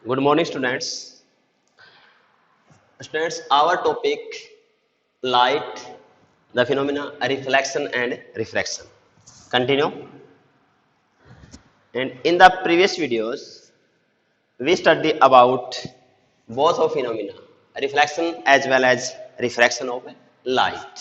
Good morning, students. Students, our topic light, the phenomena reflection and refraction. Continue. And in the previous videos, we studied about both of phenomena, reflection as well as refraction of light.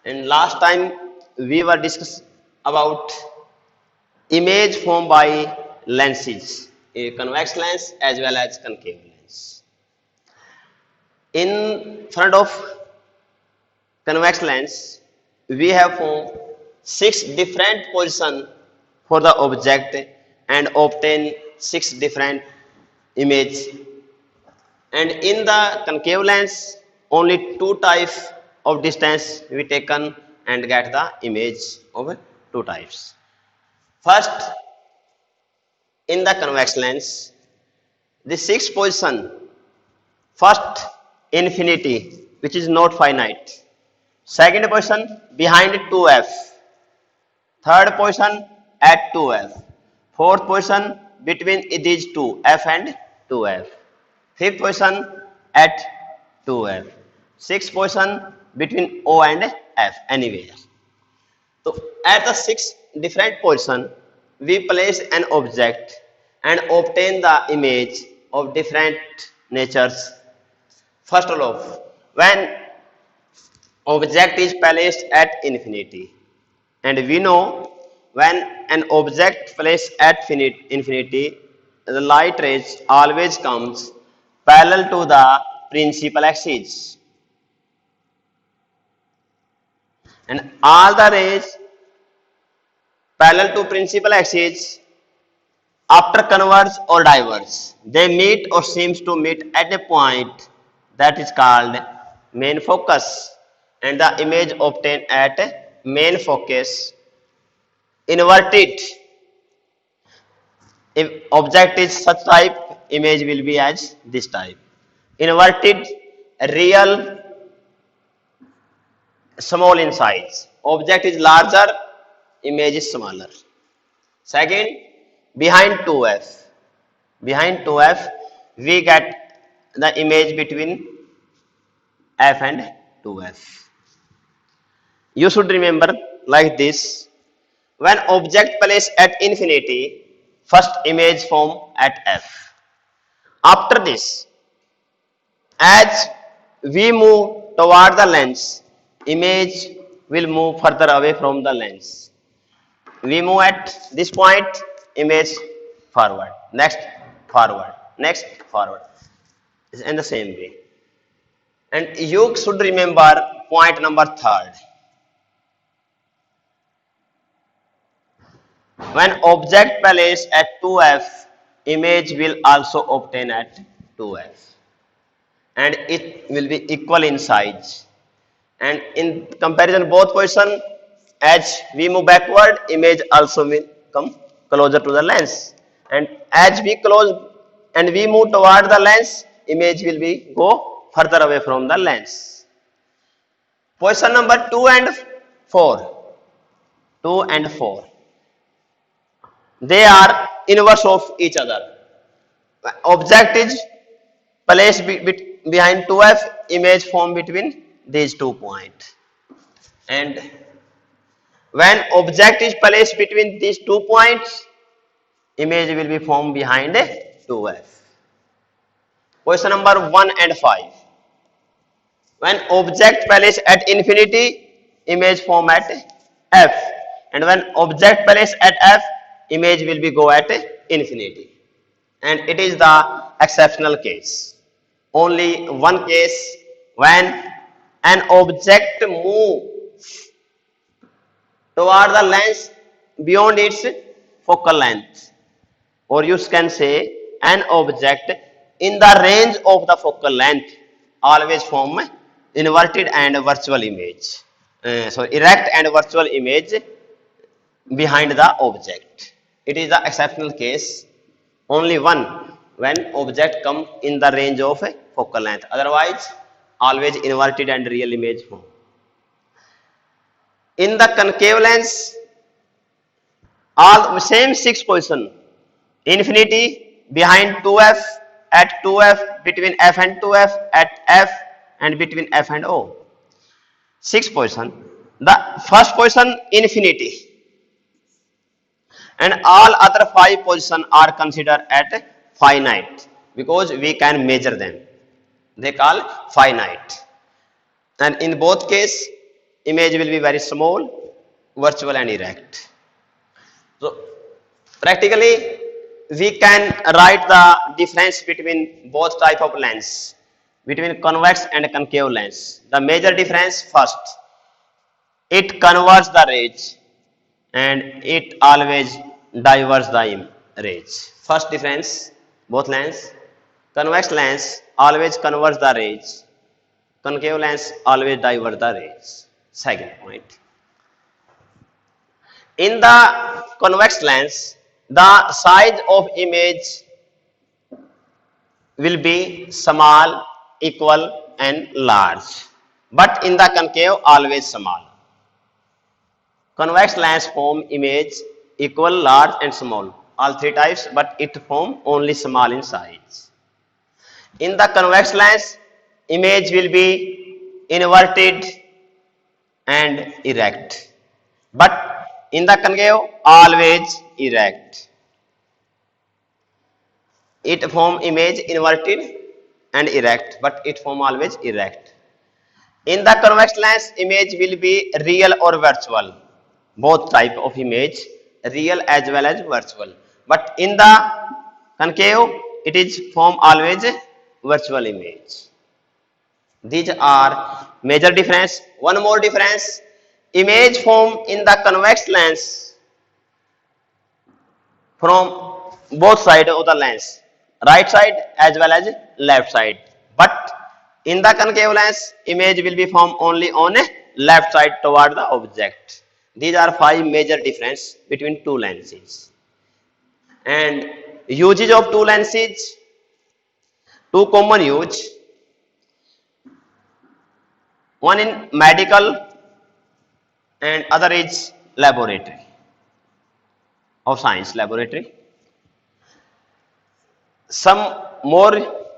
And last time we were discussing about image formed by lenses, a convex lens as well as concave lens. In front of convex lens, we have formed 6 different positions for the object and obtain 6 different images. And in the concave lens, only 2 types of distance we taken and get the image of 2 types. First, in the convex lens, the 6th position, first infinity, which is not finite. Second position behind 2f. Third position at 2f. Fourth position between these two, f and 2f. Fifth position at 2f. Sixth position between o and f, anywhere. So at the 6 different position, we place an object and obtain the image of different natures. First of all, when object is placed at infinity, and we know when an object placed at infinity, the light rays always comes parallel to the principal axis, and all the rays parallel to principal axis after converge or diverge, they meet or seems to meet at a point that is called main focus, and the image obtained at main focus inverted. If object is such type, image will be as this type. Inverted, real, small in size. Object is larger, image is smaller. Second, behind 2f. Behind 2f, we get the image between f and 2f. You should remember like this. When object placed at infinity, first image form at f. After this, as we move toward the lens, image will move further away from the lens. We move at this point, image forward, next forward, next forward. It's in the same way. And you should remember point number 3rd. When object placed at 2f, image will also obtain at 2f, and it will be equal in size. And in comparison both position, as we move backward, image also will come closer to the lens, and as we close and we move toward the lens, image will be go further away from the lens. Position number 2 and 4. 2 and 4. They are inverse of each other. Object is placed behind 2f, image formed between these 2 points. And when object is placed between these 2 points, image will be formed behind 2f. Question number 1 and 5. When object placed at infinity, image form at f. And when object placed at f, image will be go at infinity. And it is the exceptional case. Only one case, when an object moves toward the lens beyond its focal length, or you can say an object in the range of the focal length, always form inverted and virtual image. So erect and virtual image behind the object. It is the exceptional case, only one, when object come in the range of a focal length. Otherwise, always inverted and real image form. In the concave lens, all same 6 position, infinity, behind 2f, at 2f, between f and 2f, at f, and between f and o. Sixth position, the first position infinity, and all other 5 positions are considered at finite because we can measure them. They call finite. And in both case, image will be very small, virtual and erect. So practically, we can write the difference between both type of lens, between convex and concave lens. The major difference first, it converges the rays and it always diverges the rays. First difference, both lens, convex lens always converge the rays, concave lens always divert the rays. Second point, in the convex lens, the size of image will be small, equal and large, but in the concave always small. Convex lens form image equal, large and small, all 3 types, but it form only small in size. In the convex lens, image will be inverted and erect, but in the concave always erect. It form image inverted and erect, but it form always erect. In the convex lens, image will be real or virtual, both type of image, real as well as virtual. But in the concave, it is form always virtual image. These are major difference. One more difference, image form in the convex lens from both sides of the lens, right side as well as left side. But in the concave lens, image will be formed only on a left side toward the object. These are 5 major difference between 2 lenses. And uses of 2 lenses, 2 common use. One in medical and other is laboratory, of science laboratory. Some more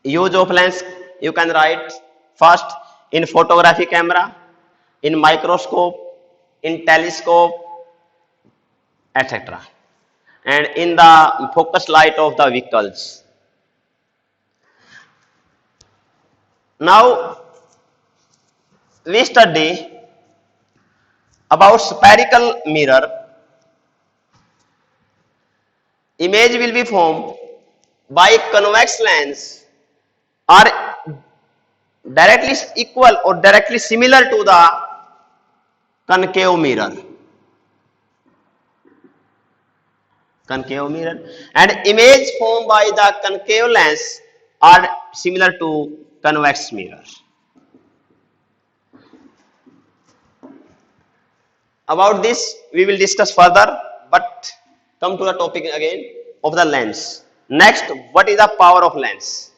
use of lens you can write first in photography camera, in microscope, in telescope, etc. And in the focus light of the vehicles. Now we study about spherical mirror. Image will be formed by convex lens are directly equal or directly similar to the concave mirror. Concave mirror, and image formed by the concave lens are similar to convex mirror. About this we will discuss further, but come to the topic again of the lens. Next, what is the power of lens?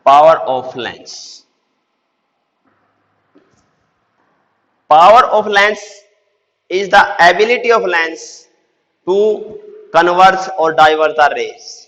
Power of lens. Power of lens is the ability of lens to converge or divert the rays.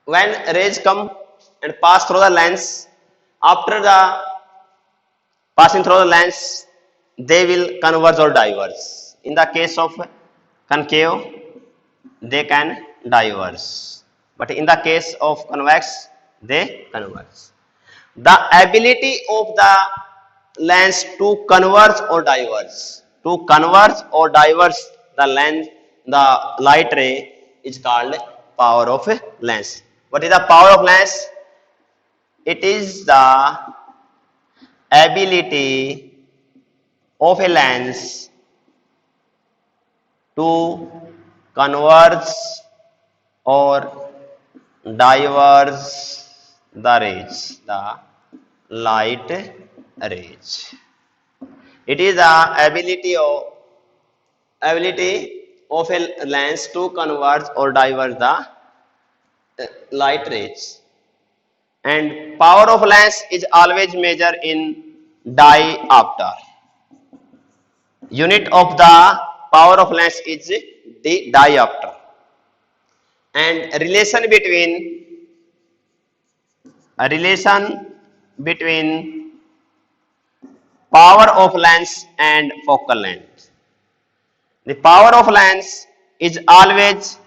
When rays come and pass through the lens, after the passing through the lens, they will converge or diverge. In the case of concave, they can diverge. But in the case of convex, they converge. The ability of the lens to converge or diverge the lens, the light ray is called power of a lens. What is the power of lens? It is the ability of a lens to converge or diverge the rays, the light rays. It is the ability of a lens to converge or diverge the light rays. And power of lens is always measured in diopter. Unit of the power of lens is the diopter. And relation between power of lens and focal length. The power of lens is always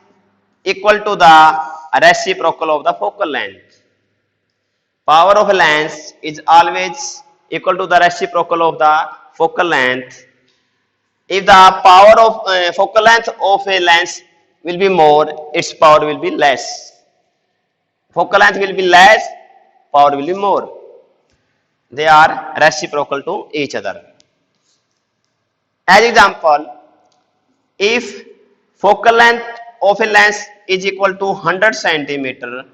equal to the reciprocal of the focal length. Power of a lens is always equal to the reciprocal of the focal length. If the power of focal length of a lens will be more, its power will be less. Focal length will be less, power will be more. They are reciprocal to each other. As example, if focal length of a lens is equal to 100 centimeter,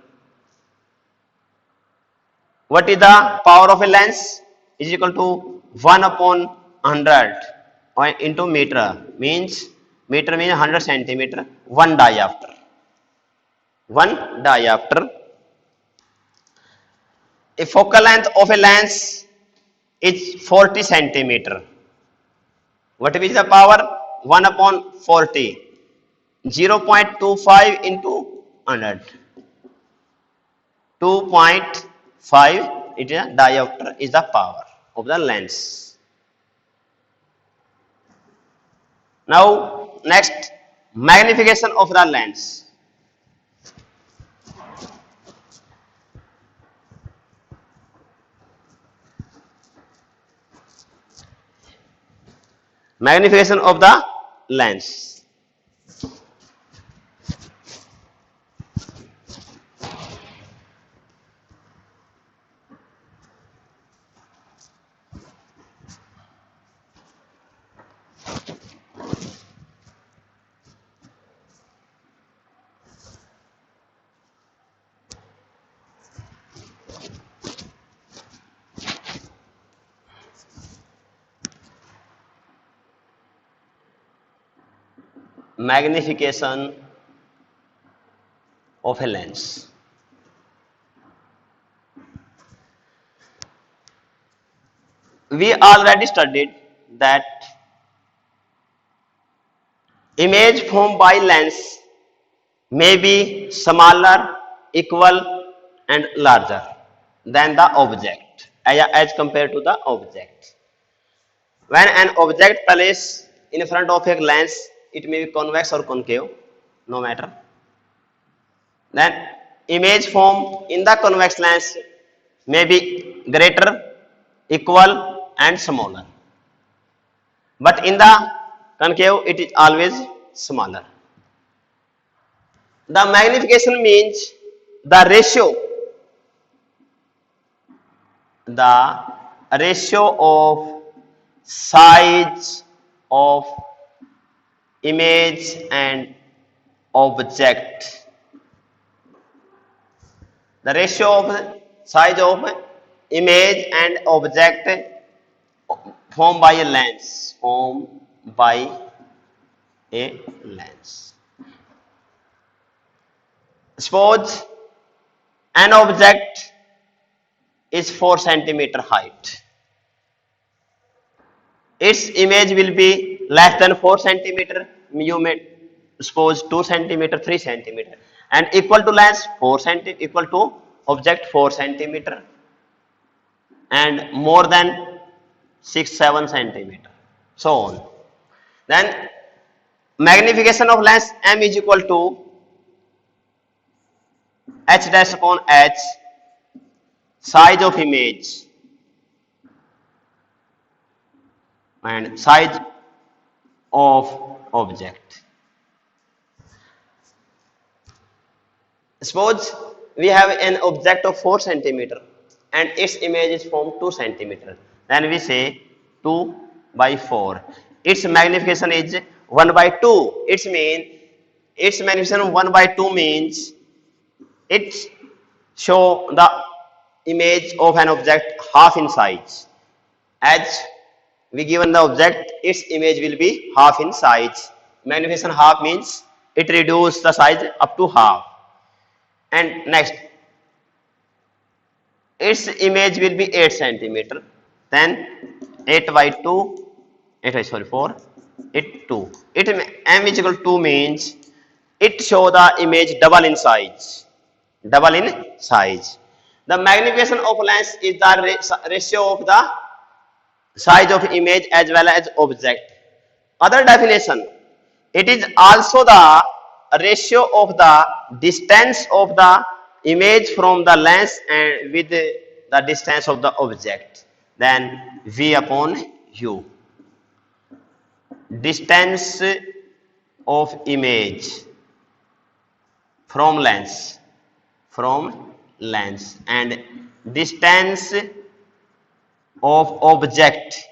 what is the power of a lens? Is equal to 1 upon 100 or into meter, means 100 centimeter, 1 diopter. 1 diopter. A focal length of a lens is 40 centimeter. What is the power? 1 upon 40. 0.25 into 100. 2.5, it is a diopter, is the power of the lens. Now, next, magnification of the lens. Magnification of the lens. Magnification of a lens. We already studied that image formed by lens may be smaller, equal and larger than the object as compared to the object. When an object placed in front of a lens, it may be convex or concave, no matter. Then image formed in the convex lens may be greater, equal and smaller. But in the concave, it is always smaller. The magnification means the ratio of size of image and object. The ratio of size of image and object formed by a lens. Suppose an object is 4 centimeter height. Its image will be less than 4 centimeter. You may suppose 2 centimeter, 3 centimeter, and equal to lens 4 centimeter, equal to object 4 centimeter, and more than 6, 7 centimeter, so on. Then magnification of lens m is equal to h dash upon h size of image and size of object. Suppose we have an object of 4 centimeter and its image is from 2 centimeter. Then we say 2 by 4. Its magnification is 1 by 2. Its magnification 1 by 2 means it show the image of an object half in size. As we given the object, its image will be half in size. Magnification half means it reduce the size up to half. And next, its image will be 8 centimeter. Then 8 by 2, 4, it 2. M is equal to 2 means it show the image double in size. Double in size. The magnification of lens is the ratio of the size of image as well as object. Other definition, it is also the ratio of the distance of the image from the lens and with the distance of the object. Then V upon U. Distance of image from lens and distance of object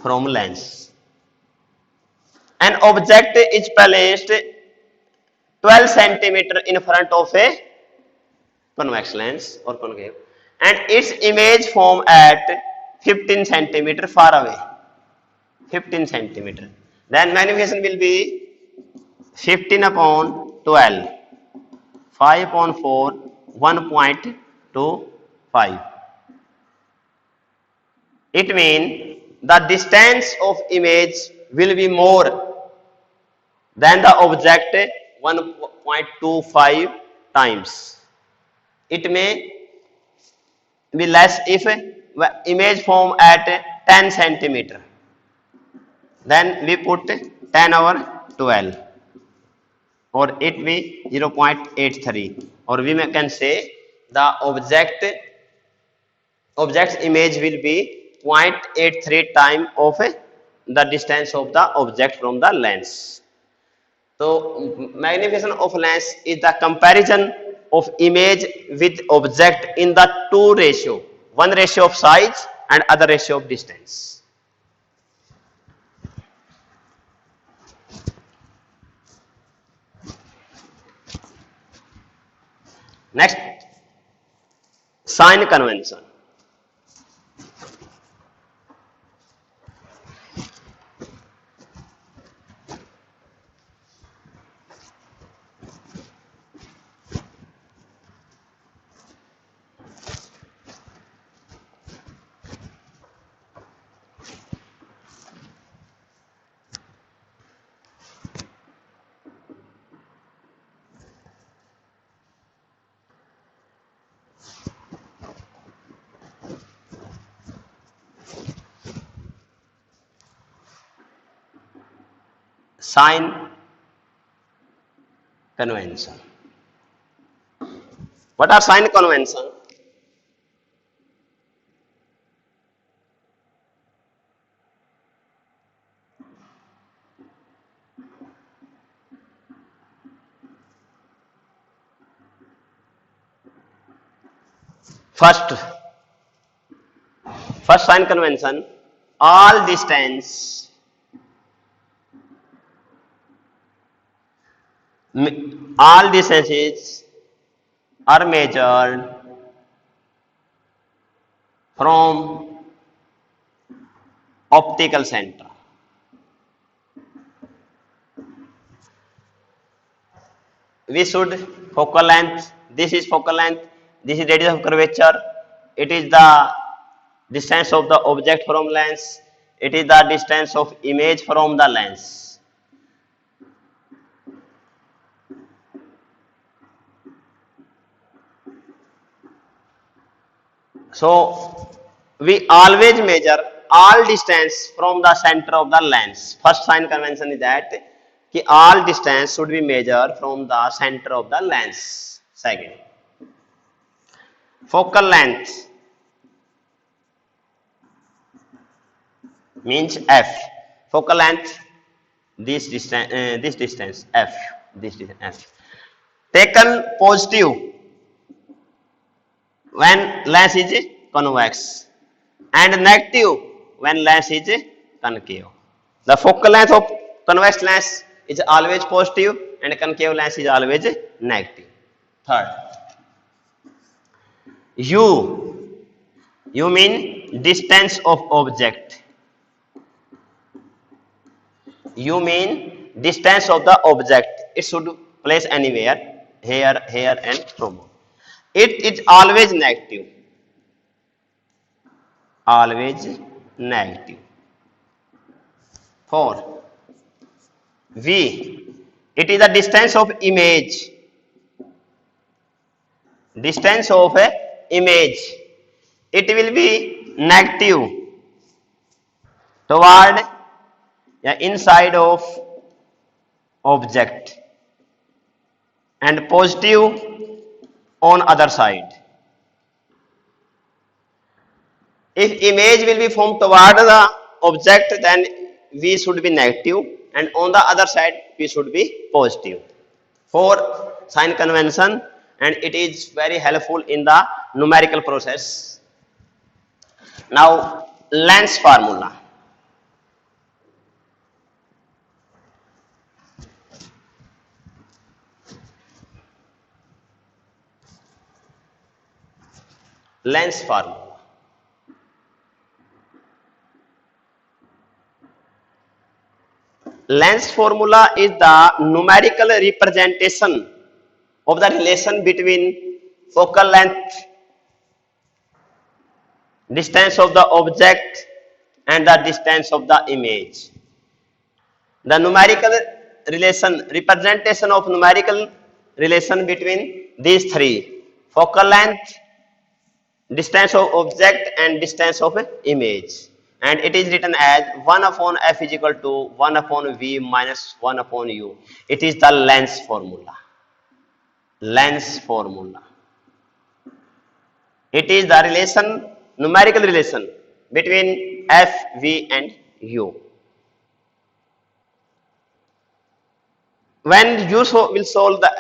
from lens. An object is placed 12 centimeter in front of a convex lens or concave and its image form at 15 centimeter far away. 15 centimeter. Then magnification will be 15 upon 12. 5 upon 4, 1.25. It means the distance of image will be more than the object 1.25 times. It may be less if image form at 10 centimeter. Then we put 10 over 12. Or it be 0.83, or we can say the object's image will be 0.83 time of the distance of the object from the lens. So magnification of lens is the comparison of image with object in the two ratio, one ratio of size and other ratio of distance. Next, sign convention. Sign convention. What are sign convention? First sign convention, all distances are measured from optical center. We should focal length, this is focal length, this is radius of curvature, it is the distance of the object from lens, it is the distance of image from the lens. So we always measure all distance from the center of the lens. First sign convention is that all distance should be measured from the center of the lens. Second, focal length means f. Focal length, this distance f, this distance f. Taken positive when lens is convex and negative when lens is concave. The focal length of convex lens is always positive and concave lens is always negative. Third, u mean distance of object. U mean distance of the object. It should place anywhere, here, here and from. It is always negative. Always negative. 4. V. It is the distance of image. Distance of a image. It will be negative toward the inside of object and positive on other side. If image will be formed toward the object, then V should be negative and on the other side V should be positive. For sign convention, and it is very helpful in the numerical process. Now lens formula. Lens formula. Lens formula is the numerical representation of the relation between focal length, distance of the object and the distance of the image. The numerical relation, representation of numerical relation between these three: focal length, distance of object and distance of image, and it is written as 1 upon f is equal to 1 upon v minus 1 upon u. It is the lens formula. Lens formula. It is the relation, numerical relation between f, v and u. When you will solve the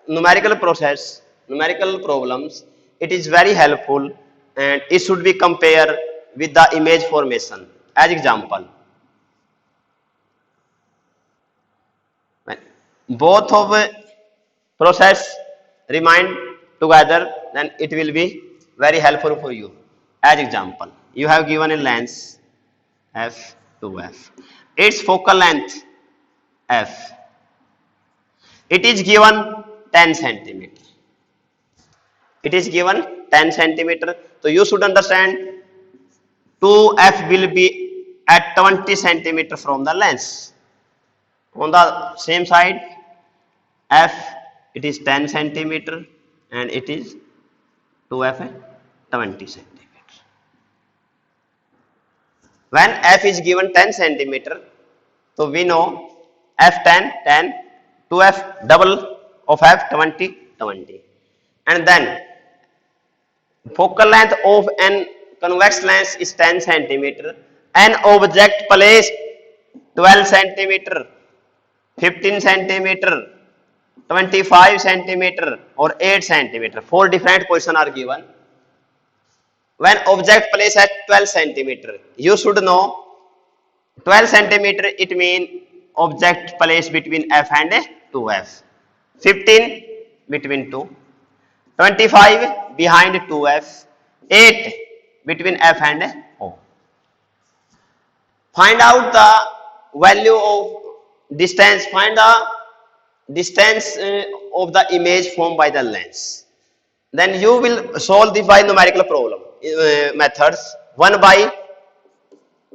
numerical process, numerical problems, it is very helpful and it should be compared with the image formation. As example, when both of process remain together, then it will be very helpful for you. As example, you have given a lens f to f. Its focal length f. It is given 10 centimeter. It is given 10 centimeter. So you should understand 2f will be at 20 centimeter from the lens. On the same side, f it is 10 centimeter and it is 2f at 20 centimeter. When f is given 10 centimeter, so we know f 10, 10, 2f double of f 20, 20. And then focal length of an convex lens is 10 centimeter. An object placed 12 centimeter, 15 centimeter, 25 centimeter or 8 centimeter. 4 different positions are given. When object placed at 12 centimeter, you should know 12 centimeter it means object placed between f and 2f. 15 between 2. 25 behind 2f. 8 between f and o. Find out the value of distance. Find the distance of the image formed by the lens. Then you will solve the by numerical problem methods. 1 by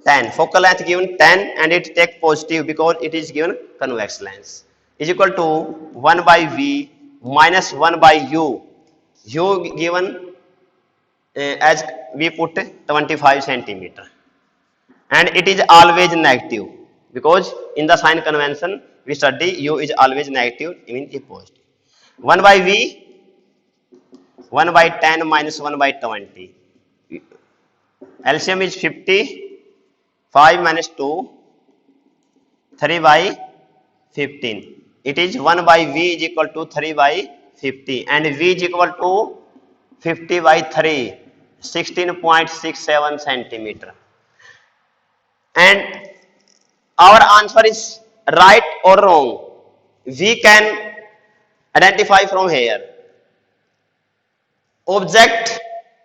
10. Focal length given 10 and it take positive because it is given convex lens is equal to 1 by v minus 1 by u. U given as we put 25 centimeter and it is always negative because in the sign convention we study u is always negative, means positive. 1 by v 1 by 10 minus 1 by 20. LCM is 50, 5 minus 2, 3 by 15. It is 1 by V is equal to 3 by 50 and V is equal to 50 by 3, 16.67 centimeter. And our answer is right or wrong. We can identify from here. Object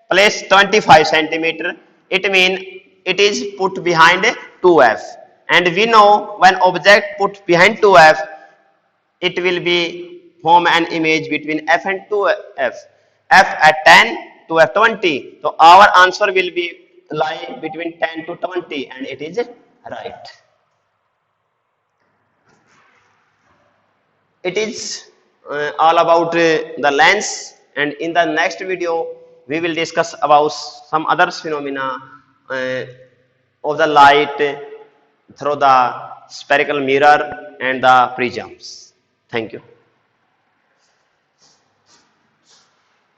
placed 25 centimeter, it means it is put behind 2F. And we know when object put behind 2F, it will be form an image between F and 2F. F at 10, 2F 20. So our answer will be lie between 10 to 20 and it is right. It is all about the lens, and in the next video we will discuss about some other phenomena of the light through the spherical mirror and the prisms. Thank you.